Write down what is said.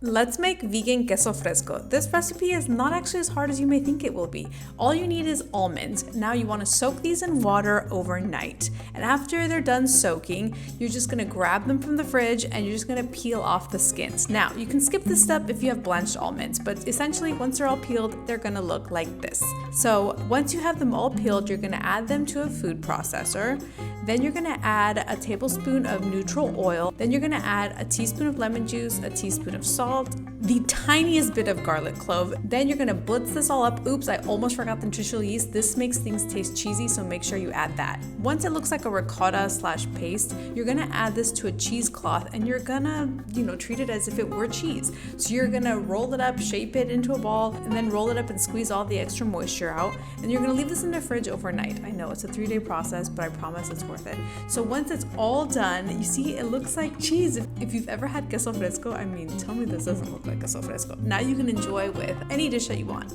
Let's make vegan queso fresco. This recipe is not actually as hard as you may think it will be. All you need is almonds. Now you want to soak these in water overnight. And after they're done soaking, you're just going to grab them from the fridge and you're just going to peel off the skins. Now, you can skip this step if you have blanched almonds, but essentially once they're all peeled, they're going to look like this. So once you have them all peeled, you're going to add them to a food processor. Then you're going to add a tablespoon of neutral oil. Then you're going to add a teaspoon of lemon juice, a teaspoon of salt, the tiniest bit of garlic clove. Then you're going to blitz this all up. Oops, I almost forgot the nutritional yeast. This makes things taste cheesy, so make sure you add that. Once it looks like a ricotta / paste, you're going to add this to a cheesecloth and you're going to, treat it as if it were cheese. So you're going to roll it up, shape it into a ball, and then roll it up and squeeze all the extra moisture out. And you're going to leave this in the fridge overnight. I know it's a 3-day process, but I promise it's worth it. So once it's all done, you see it looks like cheese. If you've ever had queso fresco, tell me this doesn't look like queso fresco. Now you can enjoy with any dish that you want.